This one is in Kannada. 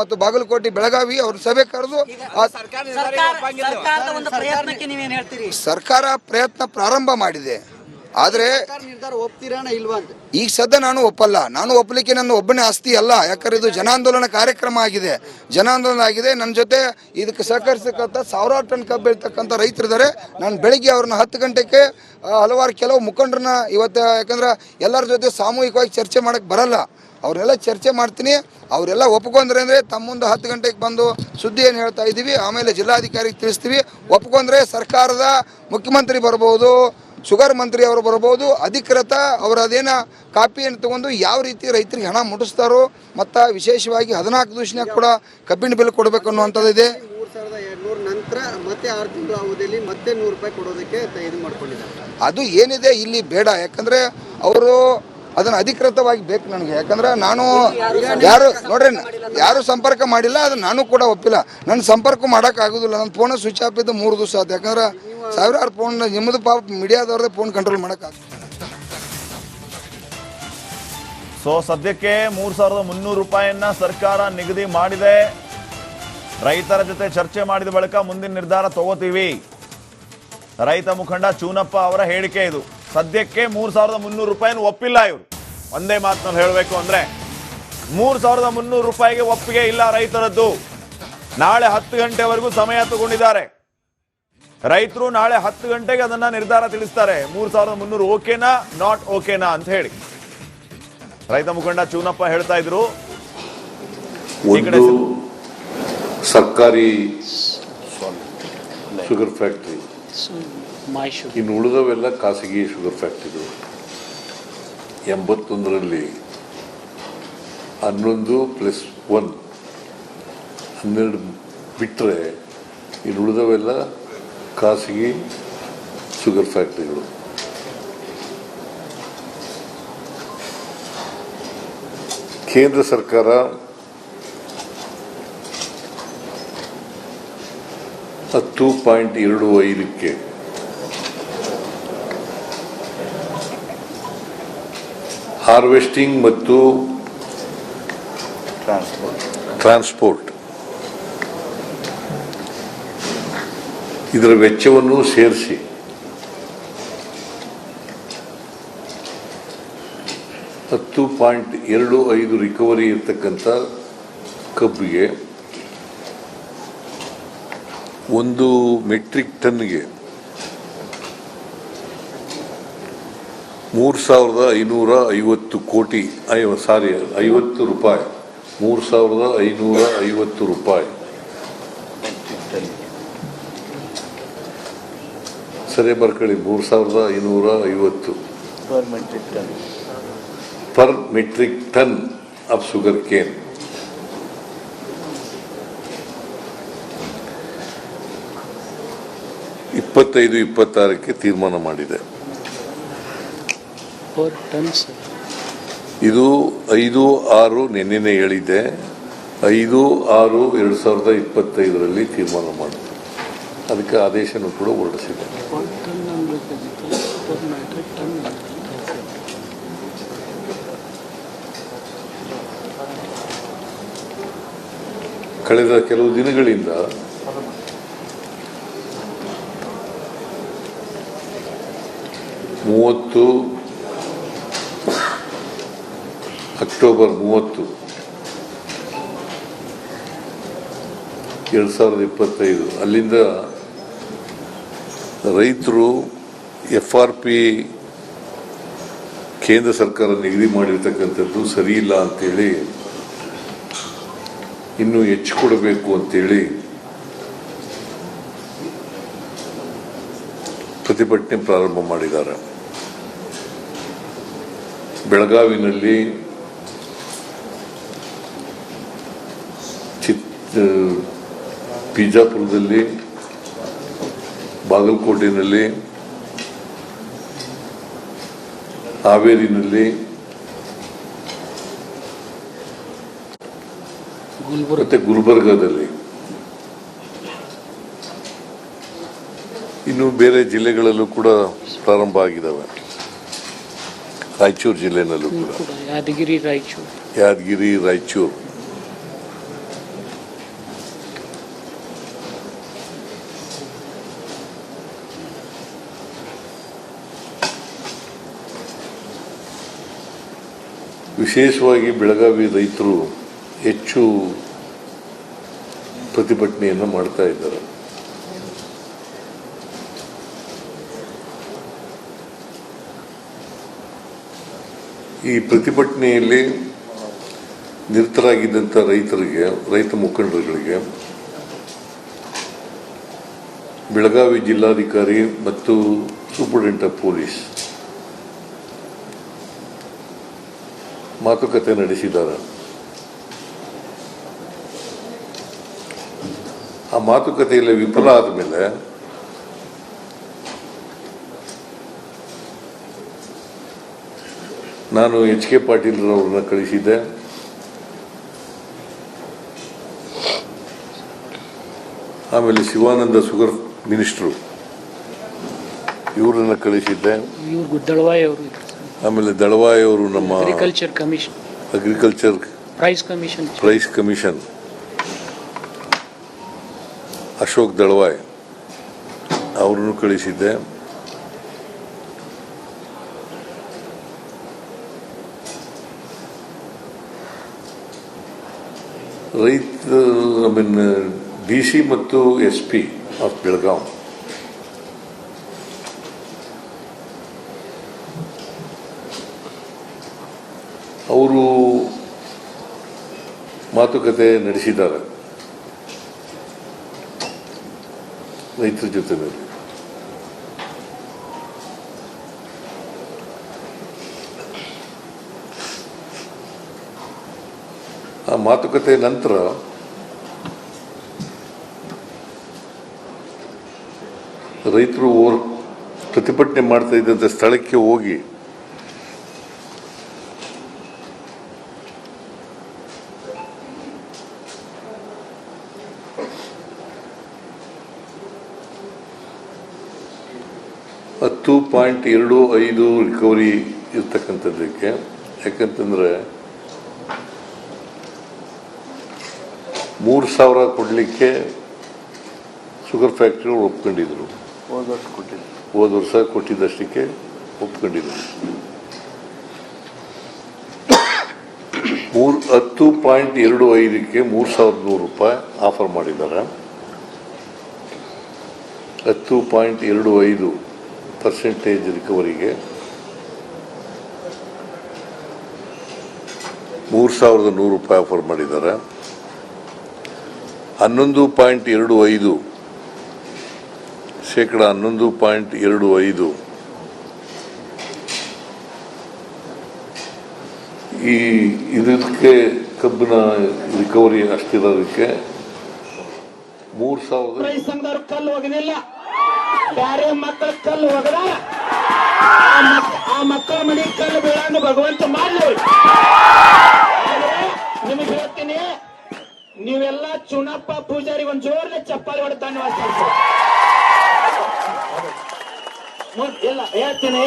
ಮತ್ತು ಬಾಗಲಕೋಟೆ ಬೆಳಗಾವಿ ಅವ್ರ ಸಭೆ ಕರೆದು ಸರ್ಕಾರ ಪ್ರಯತ್ನ ಪ್ರಾರಂಭ ಮಾಡಿದೆ. ಆದರೆ ಈಗ ಸದ್ಯ ನಾನು ಒಪ್ಪಲ್ಲ. ನಾನು ಒಪ್ಪಲಿಕ್ಕೆ ನನ್ನ ಒಬ್ಬನೇ ಆಸ್ತಿ ಅಲ್ಲ. ಯಾಕಂದ್ರೆ ಇದು ಜನಾಂದೋಲನ ಕಾರ್ಯಕ್ರಮ ಆಗಿದೆ, ಜನಾಂದೋಲನ ಆಗಿದೆ. ನನ್ನ ಜೊತೆ ಇದಕ್ಕೆ ಸಹಕರಿಸತಕ್ಕಂಥ ಸಾವಿರಾರು ಟನ್ ಕಬ್ಬು ಬೆಳೀತಕ್ಕಂಥ ರೈತರಿದ್ದಾರೆ. ನಾನು ಬೆಳಿಗ್ಗೆ ಅವ್ರನ್ನ 10 ಗಂಟೆಗೆ ಹಲವಾರು ಕೆಲವು ಮುಖಂಡರನ್ನ ಇವತ್ತು, ಯಾಕಂದ್ರೆ ಎಲ್ಲರ ಜೊತೆ ಸಾಮೂಹಿಕವಾಗಿ ಚರ್ಚೆ ಮಾಡೋಕ್ಕೆ ಬರಲ್ಲ, ಅವರೆಲ್ಲ ಚರ್ಚೆ ಮಾಡ್ತೀನಿ. ಅವರೆಲ್ಲ ಒಪ್ಕೊಂಡ್ರೆ ಅಂದರೆ ತಮ್ಮ ಮುಂದೆ 10 ಗಂಟೆಗೆ ಬಂದು ಸುದ್ದಿ ಏನು ಹೇಳ್ತಾ ಇದ್ದೀವಿ, ಆಮೇಲೆ ಜಿಲ್ಲಾಧಿಕಾರಿಗೆ ತಿಳಿಸ್ತೀವಿ. ಒಪ್ಕೊಂಡ್ರೆ ಸರ್ಕಾರದ ಮುಖ್ಯಮಂತ್ರಿ ಬರ್ಬೋದು, ಶುಗರ್ ಮಂತ್ರಿ ಅವರು ಬರ್ಬೋದು, ಅಧಿಕೃತ ಅವರ ಅದೇನ ಕಾಪಿಯನ್ನು ತಗೊಂಡು ಯಾವ ರೀತಿ ರೈತರಿಗೆ ಹಣ ಮುಟ್ಟಿಸ್ತಾರೋ, ಮತ್ತು ವಿಶೇಷವಾಗಿ 14 ದಿವಸನಾಗ ಕೂಡ ಕಬ್ಬಿನ ಬಿಲ್ ಕೊಡಬೇಕು ಅನ್ನುವಂಥದ್ದು ಇದೆ. 3200 ನಂತರ ಮತ್ತೆ 6 ತಿಂಗಳ ಅವಧಿಯಲ್ಲಿ ಮತ್ತೆ 100 ರೂಪಾಯಿ ಕೊಡೋದಕ್ಕೆ ಇದು ಮಾಡ್ಕೊಂಡಿದ್ದಾರೆ. ಅದು ಏನಿದೆ ಇಲ್ಲಿ ಬೇಡ, ಯಾಕಂದರೆ ಅವರು ಅದನ್ನು ಅಧಿಕೃತವಾಗಿ ಬೇಕು ನನಗೆ. ಯಾಕಂದ್ರೆ ನಾನು ಯಾರು ನೋಡ್ರಿ, ಯಾರು ಸಂಪರ್ಕ ಮಾಡಿಲ್ಲ, ಅದು ನಾನು ಕೂಡ ಒಪ್ಪಿಲ್ಲ. ನನ್ನ ಸಂಪರ್ಕ ಮಾಡೋಕ್ಕಾಗೋದಿಲ್ಲ. ನನ್ನ ಫೋನ್ ಸ್ವಿಚ್ ಆಫ್ ಇದ್ದು 3 ದಿವಸ ಆಯ್ತು. ಯಾಕಂದ್ರೆ ಸಾವಿರಾರು ಫೋನ್ ನಿಮ್ಮದು ಪಾಪ ಮೀಡಿಯಾದವ್ರದ್ದೇ ಫೋನ್ ಕಂಟ್ರೋಲ್ ಮಾಡೋಕ್ಕಾಗ. ಸೊ ಸದ್ಯಕ್ಕೆ 3300 ರೂಪಾಯಿಯನ್ನ ಸರ್ಕಾರ ನಿಗದಿ ಮಾಡಿದೆ. ರೈತರ ಜೊತೆ ಚರ್ಚೆ ಮಾಡಿದ ಬಳಿಕ ಮುಂದಿನ ನಿರ್ಧಾರ ತಗೋತೀವಿ. ರೈತ ಮುಖಂಡ ಚೂನಪ್ಪ ಅವರ ಹೇಳಿಕೆ ಇದು. ಸದ್ಯಕ್ಕೆ 3300 ರೂಪಾಯಿನ ಒಪ್ಪಿಲ್ಲ ಇವರು. ಒಂದೇ ಮಾತಿನಲ್ಲಿ ಹೇಳಬೇಕು ಅಂದ್ರೆ 3300 ರೂಪಾಯಿಗೆ ಒಪ್ಪಿಗೆ ಇಲ್ಲ ರೈತರದ್ದು. ನಾಳೆ 10 ಗಂಟೆವರೆಗೂ ಸಮಯ ತಗೊಂಡಿದ್ದಾರೆ ರೈತರು. ನಾಳೆ 10 ಗಂಟೆಗೆ ಅದನ್ನ ನಿರ್ಧಾರ ತಿಳಿಸ್ತಾರೆ. 3300 ಓಕೆನಾ ನಾಟ್ ಓಕೆನಾ ಅಂತ ಹೇಳಿ ರೈತ ಮುಖಂಡ ಚೂನಪ್ಪ ಹೇಳ್ತಾ ಇದ್ರು. ಒಂದು ಸರ್ಕಾರಿ ಶುಗರ್ ಫ್ಯಾಕ್ಟರಿ, ಇನ್ನು ಉಳಿದವೆಲ್ಲ ಖಾಸಗಿ ಶುಗರ್ ಫ್ಯಾಕ್ಟರಿಗಳು. 81ರಲ್ಲಿ 11 + 1 12 ಬಿಟ್ಟರೆ ಇನ್ನು ಉಳಿದವೆಲ್ಲ ಖಾಸಗಿ ಶುಗರ್ ಫ್ಯಾಕ್ಟರಿಗಳು. ಕೇಂದ್ರ ಸರ್ಕಾರ 10.25ಕ್ಕೆ ಹಾರ್ವೆಸ್ಟಿಂಗ್ ಮತ್ತು ಟ್ರಾನ್ಸ್ಪೋರ್ಟ್ ಇದರ ವೆಚ್ಚವನ್ನು ಸೇರಿಸಿ 10.25 ರಿಕವರಿ ಇರ್ತಕ್ಕಂಥ ಕಬ್ಬಿಗೆ 1 ಮೆಟ್ರಿಕ್ ಟನ್ಗೆ 3,550 ಕೋಟಿ 50 ರೂಪಾಯಿ 3,550 ರೂಪಾಯಿ ಸರಿ ಬರ್ಕೊಳ್ಳಿ. 3,550 per metric ton of sugar cane. ಇಪ್ಪತ್ತೈದು 26ಕ್ಕೆ ತೀರ್ಮಾನ ಮಾಡಿದೆ. ಇದು 5/6 ನಿನ್ನೆ ಹೇಳಿದೆ. 5/6/2025ರಲ್ಲಿ ತೀರ್ಮಾನ ಮಾಡಿದೆ. ಅದಕ್ಕೆ ಆದೇಶನೂ ಕೂಡ ಹೊರಡಿಸಿದೆ. ಕಳೆದ ಕೆಲವು ದಿನಗಳಿಂದ ಅಕ್ಟೋಬರ್ 30, 2025 ಅಲ್ಲಿಂದ ರೈತರು FRP ಕೇಂದ್ರ ಸರ್ಕಾರ ನಿಗದಿ ಮಾಡಿರ್ತಕ್ಕಂಥದ್ದು ಸರಿ ಇಲ್ಲ ಅಂತೇಳಿ, ಇನ್ನೂ ಹೆಚ್ಚು ಕೊಡಬೇಕು ಅಂತೇಳಿ ಪ್ರತಿಭಟನೆ ಪ್ರಾರಂಭ ಮಾಡಿದ್ದಾರೆ. ಬೆಳಗಾವಿನಲ್ಲಿ, ಬಿಜಾಪುರದಲ್ಲಿ, ಬಾಗಲಕೋಟೆಯಲ್ಲಿ, ಹಾವೇರಿನಲ್ಲಿ ಮತ್ತೆ ಗುಲ್ಬರ್ಗಾದಲ್ಲಿ, ಇನ್ನು ಬೇರೆ ಜಿಲ್ಲೆಗಳಲ್ಲೂ ಕೂಡ ಪ್ರಾರಂಭ ಆಗಿದ್ದಾವೆ. ರಾಯಚೂರು ಜಿಲ್ಲೆನಲ್ಲೂ ಕೂಡ, ಯಾದಗಿರಿ, ರಾಯಚೂರು ವಿಶೇಷವಾಗಿ ಬೆಳಗಾವಿ ರೈತರು ಹೆಚ್ಚು ಪ್ರತಿಭಟನೆಯನ್ನು ಮಾಡ್ತಾ ಇದ್ದಾರೆ. ಈ ಪ್ರತಿಭಟನೆಯಲ್ಲಿ ನಿರತರಾಗಿದ್ದಂಥ ರೈತ ಮುಖಂಡರುಗಳಿಗೆ ಬೆಳಗಾವಿ ಜಿಲ್ಲಾಧಿಕಾರಿ ಮತ್ತು ಸೂಪರಿಂಟೆಂಡೆಂಟ್ ಆಫ್ ಪೊಲೀಸ್ ಮಾತುಕತೆ ನಡೆಸಿದ್ದಾರೆ. ಆ ಮಾತುಕತೆಯಲ್ಲಿ ವಿಫಲ ಆದಮೇಲೆ ನಾನು ಎಚ್ ಕೆ ಪಾಟೀಲ್ ಅವರನ್ನ ಕಳಿಸಿದ್ದೆ. ಆಮೇಲೆ ಶಿವಾನಂದ ಶುಗರ್ ಮಿನಿಸ್ಟ್ರು ಇವರನ್ನ ಕಳಿಸಿದ್ದೆ. ಆಮೇಲೆ ದಳವಾಯಿ ಅವರು ನಮ್ಮ ಅಗ್ರಿಕಲ್ಚರ್ ಪ್ರೈಸ್ ಕಮಿಷನ್ ಅಶೋಕ್ ದಳವಾಯಿ ಅವ್ರನ್ನು ಕಳಿಸಿದ್ದೆ. DC ಮತ್ತು SP ಆಫ್ ಬೆಳಗಾಂ ಅವರು ಮಾತುಕತೆ ನಡೆಸಿದ್ದಾರೆ ರೈತರ ಜೊತೆಯಲ್ಲಿ. ಆ ಮಾತುಕತೆ ನಂತರ ರೈತರು ಪ್ರತಿಭಟನೆ ಮಾಡ್ತಾ ಇದ್ದಂಥ ಸ್ಥಳಕ್ಕೆ ಹೋಗಿ $10.25 ರಿಕವರಿ ಇರ್ತಕ್ಕಂಥದ್ದಕ್ಕೆ, ಯಾಕಂತಂದ್ರೆ 3,000 ಕೊಡಲಿಕ್ಕೆ ಶುಗರ್ ಫ್ಯಾಕ್ಟ್ರಿಗಳು ಒಪ್ಕೊಂಡಿದ್ರು. ಹೋದ ವರ್ಷ ಕೊಟ್ಟಿದ್ದಷ್ಟಕ್ಕೆ ಒಪ್ಕೊಂಡಿದ್ರು. 10.25ಕ್ಕೆ $3,100 ಆಫರ್ ಮಾಡಿದ್ದಾರೆ. 10.25% ರಿಕವರಿಗೆ $3,100 ಆಫರ್ ಮಾಡಿದ್ದಾರೆ. 11.25% 11.25% ಇದಕ್ಕೆ ಕಬ್ಬಿನ ರಿಕವರಿ ಅಷ್ಟಿರೋದಕ್ಕೆ 3,000 ಕಲ್ಲು ಹೋಗಲಿಲ್ಲ. ಬೇರೆ ಮಕ್ಕಳ ಕಲ್ಲು ಹೋಗದ ಆ ಮಕ್ಕಳ ಮನೆ ಕಲ್ಲು ಬೀಳಂಗ ಭಗವಂತ ಮಾಡಲಿ. ನಿಮಗೆ ಹೇಳ್ತೀನಿ, ನೀವೆಲ್ಲ ಚುನಪ್ಪ ಪೂಜಾರಿ ಒಂದ್ ಜೋರ್ಲೆ ಚಪ್ಪಾಳಿ ಹೊಡೆದ ಧನ್ಯವಾದ. ಇಲ್ಲ ಹೇಳ್ತೀನಿ,